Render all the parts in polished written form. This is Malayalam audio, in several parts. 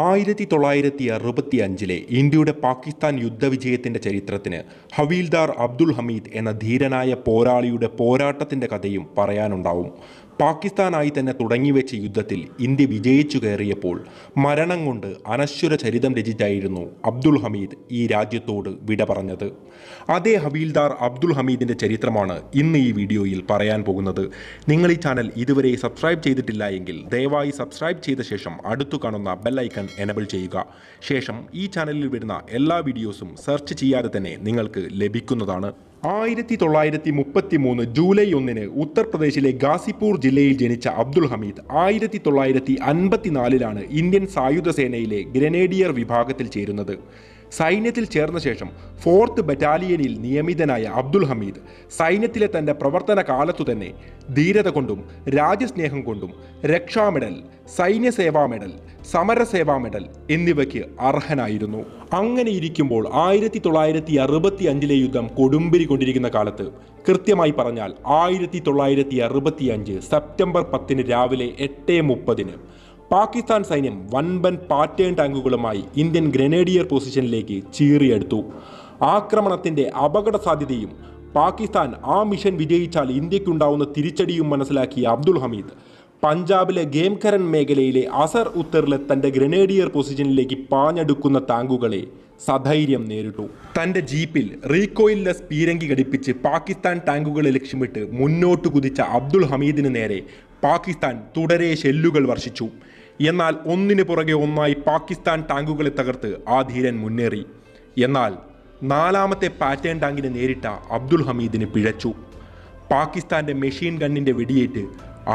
1965 ഇന്ത്യയുടെ പാകിസ്ഥാൻ യുദ്ധവിജയത്തിൻ്റെ ചരിത്രത്തിന് ഹവീൽദാർ അബ്ദുൽ ഹമീദ് എന്ന ധീരനായ പോരാളിയുടെ പോരാട്ടത്തിൻ്റെ കഥയും പറയാനുണ്ടാവും. പാകിസ്ഥാനായി തന്നെ തുടങ്ങിവെച്ച യുദ്ധത്തിൽ ഇന്ത്യ വിജയിച്ചു കയറിയപ്പോൾ മരണം കൊണ്ട് അനശ്വര ചരിതം രചിച്ചായിരുന്നു അബ്ദുൽ ഹമീദ് ഈ രാജ്യത്തോട് വിട പറഞ്ഞത്. അതേ ഹവീൽദാർ അബ്ദുൽ ഹമീദിൻ്റെ ചരിത്രമാണ് ഇന്ന് ഈ വീഡിയോയിൽ പറയാൻ പോകുന്നത്. നിങ്ങൾ ഈ ചാനൽ ഇതുവരെ സബ്സ്ക്രൈബ് ചെയ്തിട്ടില്ല എങ്കിൽ ദയവായി സബ്സ്ക്രൈബ് ചെയ്ത ശേഷം അടുത്തു കാണുന്ന ബെല്ലൈക്കൺ എനബിൾ ചെയ്യുക. ശേഷം ഈ ചാനലിൽ വരുന്ന എല്ലാ വീഡിയോസും സെർച്ച് ചെയ്യാതെ തന്നെ നിങ്ങൾക്ക് ലഭിക്കുന്നതാണ്. 1933 ജൂലൈ 1 ഉത്തർപ്രദേശിലെ ഗാസിപൂർ ജില്ലയിൽ ജനിച്ച അബ്ദുൽ ഹമീദ് 1954 ഇന്ത്യൻ സായുധ സേനയിലെ ഗ്രനേഡിയർ വിഭാഗത്തിൽ ചേരുന്നത്. സൈന്യത്തിൽ ചേർന്ന ശേഷം 4th ബറ്റാലിയനിൽ നിയമിതനായ അബ്ദുൽ ഹമീദ് സൈന്യത്തിലെ തൻ്റെ പ്രവർത്തന കാലത്തു തന്നെ ധീരത കൊണ്ടും രാജ്യസ്നേഹം കൊണ്ടും രക്ഷാ മെഡൽ, സൈന്യസേവാ മെഡൽ, സമരസേവാ മെഡൽ എന്നിവയ്ക്ക് അർഹനായിരുന്നു. അങ്ങനെ ഇരിക്കുമ്പോൾ 1965 യുദ്ധം കൊടുമ്പിരി കൊണ്ടിരിക്കുന്ന കാലത്ത്, കൃത്യമായി പറഞ്ഞാൽ 1965 സെപ്റ്റംബർ 10 രാവിലെ 8:30 പാകിസ്ഥാൻ സൈന്യം വൻപൻ പാറ്റേൺ ടാങ്കുകളുമായി ഇന്ത്യൻ ഗ്രനേഡിയർ പൊസിഷനിലേക്ക് ചീറിയെടുത്തു. ആക്രമണത്തിൻ്റെ അപകട സാധ്യതയും പാകിസ്ഥാൻ ആ മിഷൻ വിജയിച്ചാൽ ഇന്ത്യക്കുണ്ടാവുന്ന തിരിച്ചടിയും മനസ്സിലാക്കിയ അബ്ദുൽ ഹമീദ് പഞ്ചാബിലെ ഗേംഖരൻ മേഖലയിലെ അസർ ഉത്തറിലെ തൻ്റെ ഗ്രനേഡിയർ പൊസിഷനിലേക്ക് പാഞ്ഞെടുക്കുന്ന ടാങ്കുകളെ സധൈര്യം നേരിട്ടു. തൻ്റെ ജീപ്പിൽ റീകോയിൽലെസ് പീരങ്കി ഘടിപ്പിച്ച് പാകിസ്ഥാൻ ടാങ്കുകളെ ലക്ഷ്യമിട്ട് മുന്നോട്ട് കുതിച്ച അബ്ദുൽ ഹമീദിന് നേരെ പാകിസ്ഥാൻ തുടരെ ഷെല്ലുകൾ വർഷിച്ചു. എന്നാൽ ഒന്നിനു പുറകെ ഒന്നായി പാകിസ്ഥാൻ ടാങ്കുകളെ തകർത്ത് ആ ധീരൻ മുന്നേറി. എന്നാൽ 4ാമത്തെ പാറ്റേൺ ടാങ്കിനെ നേരിട്ട അബ്ദുൽ ഹമീദിന് പിഴച്ചു. പാകിസ്ഥാൻ്റെ മെഷീൻ ഗണ്ണിൻ്റെ വെടിയേറ്റ്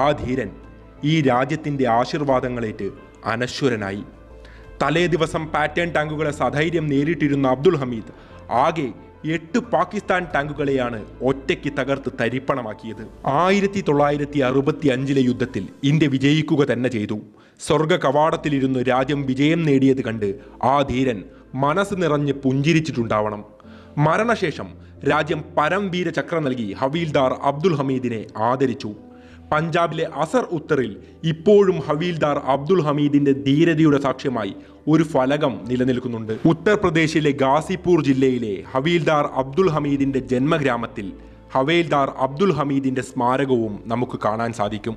ആ ധീരൻ ഈ രാജ്യത്തിൻ്റെ ആശീർവാദങ്ങളേറ്റ് അനശ്വരനായി. തലേ ദിവസം പാറ്റേൺ ടാങ്കുകളെ സധൈര്യം നേരിട്ടിരുന്ന അബ്ദുൽ ഹമീദ് ആകെ 8 പാകിസ്ഥാൻ ടാങ്കുകളെയാണ് ഒറ്റയ്ക്ക് തകർത്ത് തരിപ്പണമാക്കിയത്. 1965 യുദ്ധത്തിൽ ഇന്ത്യ വിജയിക്കുക തന്നെ ചെയ്തു. സ്വർഗ കവാടത്തിലിരുന്ന് രാജ്യം വിജയം നേടിയത് കണ്ട് ആ ധീരൻ മനസ്സ് നിറഞ്ഞ് പുഞ്ചിരിച്ചിട്ടുണ്ടാവണം. മരണശേഷം രാജ്യം പരംവീര ചക്ര നൽകി ഹവീൽദാർ അബ്ദുൽ ഹമീദിനെ ആദരിച്ചു. പഞ്ചാബിലെ അസർ ഉത്തറിൽ ഇപ്പോഴും ഹവീൽദാർ അബ്ദുൽ ഹമീദിന്റെ ധീരതയുടെ സാക്ഷ്യമായി ഒരു ഫലകം നിലനിൽക്കുന്നുണ്ട്. ഉത്തർപ്രദേശിലെ ഗാസിപൂർ ജില്ലയിലെ ഹവീൽദാർ അബ്ദുൽ ഹമീദിന്റെ ജന്മഗ്രാമത്തിൽ ഹവീൽദാർ അബ്ദുൽ ഹമീദിന്റെ സ്മാരകവും നമുക്ക് കാണാൻ സാധിക്കും.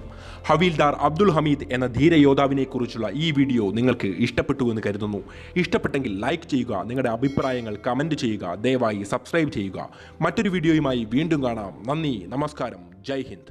ഹവീൽദാർ അബ്ദുൽ ഹമീദ് എന്ന ധീരയോദ്ധാവിനെ കുറിച്ചുള്ള ഈ വീഡിയോ നിങ്ങൾക്ക് ഇഷ്ടപ്പെട്ടു എന്ന് കരുതുന്നു. ഇഷ്ടപ്പെട്ടെങ്കിൽ ലൈക്ക് ചെയ്യുക, നിങ്ങളുടെ അഭിപ്രായങ്ങൾ കമൻറ്റ് ചെയ്യുക, ദയവായി സബ്സ്ക്രൈബ് ചെയ്യുക. മറ്റൊരു വീഡിയോയുമായി വീണ്ടും കാണാം. നന്ദി, നമസ്കാരം, ജയ് ഹിന്ദ്.